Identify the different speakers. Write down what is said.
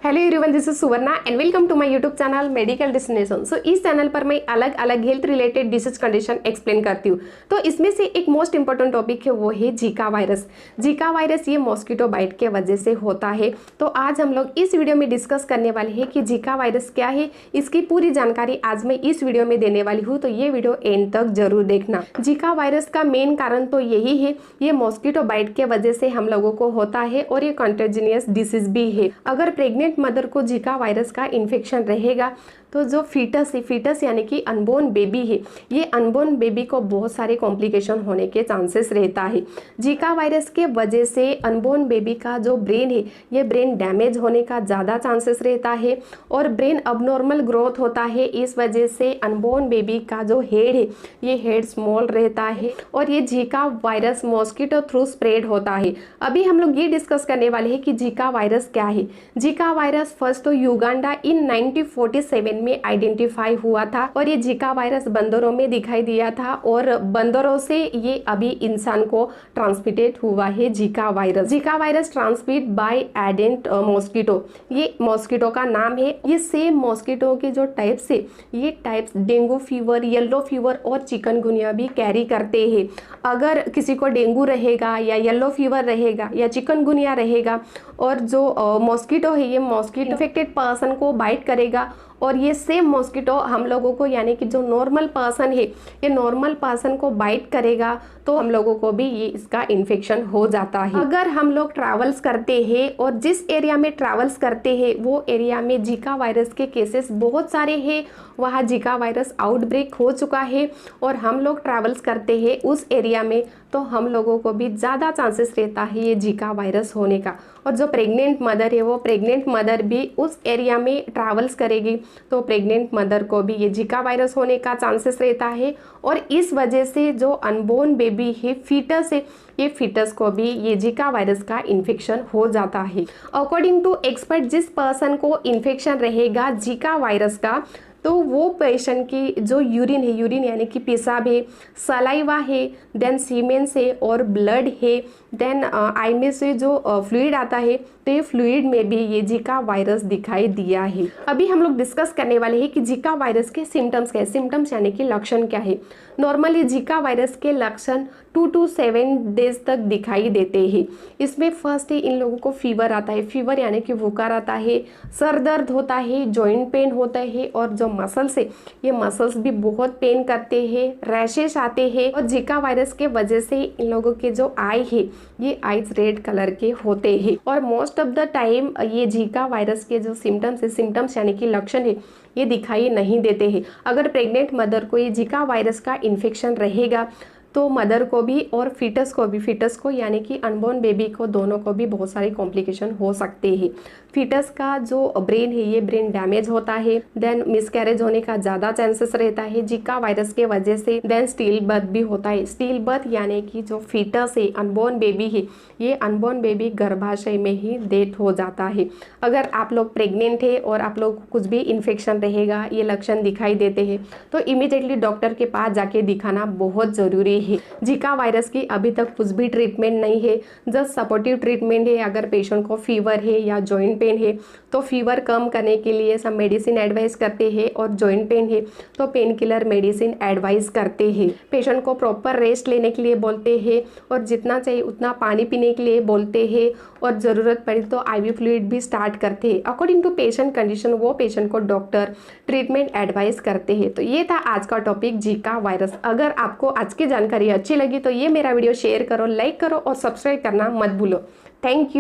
Speaker 1: Hello everyone, this is Suvarna and welcome to my YouTube channel medical destination. So इस channel पर मैं अलग अलग health related disease condition explain करती हूँ। तो इसमें से एक मोस्ट इंपॉर्टेंट टॉपिक है, वो है जीका वायरस। जीका वायरस ये मॉस्किटो बाइट के वजह से होता है। तो आज हम लोग इस वीडियो में डिस्कस करने वाले हैं कि जीका वायरस क्या है। इसकी पूरी जानकारी आज मैं इस वीडियो में देने वाली हूँ, तो ये वीडियो एंड तक जरूर देखना। जीका वायरस का मेन कारण तो यही है, ये मॉस्किटो बाइट के वजह से हम लोगों को होता है और ये कंटेजिनियस डिसीज भी है। अगर प्रेग्नेंट मदर को जीका वायरस का इन्फेक्शन रहेगा तो जो फीटस है, फीटस यानी कि अनबोर्न बेबी है, ये अनबोर्न बेबी को बहुत सारे कॉम्प्लिकेशन होने के चांसेस रहता है। जीका वायरस के वजह से अनबोर्न बेबी का जो ब्रेन है, ये ब्रेन डैमेज होने का ज़्यादा चांसेस रहता है और ब्रेन अबनॉर्मल ग्रोथ होता है। इस वजह से अनबोर्न बेबी का जो हेड है, ये हेड स्मॉल रहता है और ये Zika virus mosquito through spread होता है। अभी हम लोग ये डिस्कस करने वाले हैं कि जीका वायरस क्या है। जीका वायरस फर्स्ट तो युगांडा इन 1947 में आइडेंटिफाई हुआ था और ये जीका वायरस बंदरों में दिखाई दिया था और बंदरों से ये अभी इंसान को ट्रांसमिटेड हुआ है Zika virus. Zika virus transmit by एडेंट मॉस्किटो, ये मॉस्किटो का नाम है। ये सेम मॉस्किटो के जो टाइप्स है, ये types dengue fever, yellow fever और चिकनगुनिया भी कैरी करते हैं। अगर किसी को डेंगू रहेगा या येलो फीवर रहेगा या चिकनगुनिया रहेगा और जो मॉस्किटो है, ये मॉस्किटो इन्फेक्टेड पर्सन को बाइट करेगा और ये सेम मॉस्किटो हम लोगों को यानी कि जो नॉर्मल पर्सन है, ये नॉर्मल पर्सन को बाइट करेगा तो हम लोगों को भी ये इसका इन्फेक्शन हो जाता है। अगर हम लोग ट्रैवल्स करते हैं और जिस एरिया में ट्रैवल्स करते हैं वो एरिया में जीका वायरस के केसेस बहुत सारे हैं, वहाँ जीका वायरस आउटब्रेक हो चुका है और हम लोग ट्रैवल्स करते हैं उस एरिया में, तो हम लोगों को भी ज़्यादा चांसेस रहता है ये जीका वायरस होने का। और जो प्रेग्नेंट मदर है, वो प्रेग्नेंट मदर भी उस एरिया में ट्रैवल्स करेगी तो प्रेग्नेंट मदर को भी ये जीका वायरस होने का चांसेस रहता है। और इस वजह से जो अनबोर्न बेबी है, फीटस है, ये फीटस को भी ये जीका वायरस का इन्फेक्शन हो जाता है। अकॉर्डिंग टू एक्सपर्ट, जिस पर्सन को इन्फेक्शन रहेगा जीका वायरस का, तो वो पेशेंट की जो यूरिन है, यूरिन यानी कि पेशाब है, सलाइवा है, देन सीमेंस है और ब्लड है, देन आई में से जो फ्लूइड आता है, तो ये फ्लूइड में भी ये जीका वायरस दिखाई दिया है। अभी हम लोग डिस्कस करने वाले हैं कि जीका वायरस के सिम्टम्स क्या है। सिम्टम्स यानी कि लक्षण क्या है। नॉर्मली जीका वायरस के लक्षण 2 to 7 डेज तक दिखाई देते हैं। इसमें फर्स्ट है, इन लोगों को फीवर आता है। फीवर यानी कि बुखार आता है, सर दर्द होता है, जॉइंट पेन होता है और जो मसल्स है, ये मसल्स भी बहुत पेन करते हैं, रैशेस आते हैं और जीका वायरस के वजह से इन लोगों के जो आई है, ये आईज रेड कलर के होते हैं। और मोस्ट ऑफ द टाइम ये जीका वायरस के जो सिम्टम्स है, सिम्टम्स यानी कि लक्षण है, ये दिखाई नहीं देते हैं। अगर प्रेग्नेंट मदर को ये जीका वायरस का इन्फेक्शन रहेगा तो मदर को भी और फीटस को भी, फीटस को यानी कि अनबोर्न बेबी को, दोनों को भी बहुत सारे कॉम्प्लिकेशन हो सकते हैं। फीटस का जो ब्रेन है, ये ब्रेन डैमेज होता है, देन मिसकैरेज होने का ज़्यादा चांसेस रहता है जीका वायरस के वजह से, देन स्टील बर्थ भी होता है। स्टील बर्थ यानी कि जो फीटस है, अनबोर्न बेबी है, ये अनबोर्न बेबी गर्भाशय में ही डेथ हो जाता है। अगर आप लोग प्रेग्नेंट है और आप लोग कुछ भी इन्फेक्शन रहेगा, ये लक्षण दिखाई देते हैं, तो इमीडिएटली डॉक्टर के पास जाके दिखाना बहुत ज़रूरी है। जीका वायरस की अभी तक कुछ भी ट्रीटमेंट नहीं है, जस्ट सपोर्टिव ट्रीटमेंट है। अगर पेशेंट को फीवर है या जॉइंट पेन है तो फीवर कम करने के लिए सब मेडिसिन एडवाइस करते हैं और जॉइंट पेन है तो पेन किलर मेडिसिन एडवाइस करते हैं। पेशेंट को प्रॉपर रेस्ट लेने के लिए बोलते हैं और जितना चाहिए उतना पानी पीने के लिए बोलते हैं और ज़रूरत पड़ी तो आईवी फ्लूइड भी स्टार्ट करते हैं। अकॉर्डिंग टू पेशेंट कंडीशन वो पेशेंट को डॉक्टर ट्रीटमेंट एडवाइस करते हैं। तो ये था आज का टॉपिक, जीका वायरस। अगर आपको आज की जानकारी अच्छी लगी तो ये मेरा वीडियो शेयर करो, लाइक करो और सब्सक्राइब करना मत भूलो। Thank you.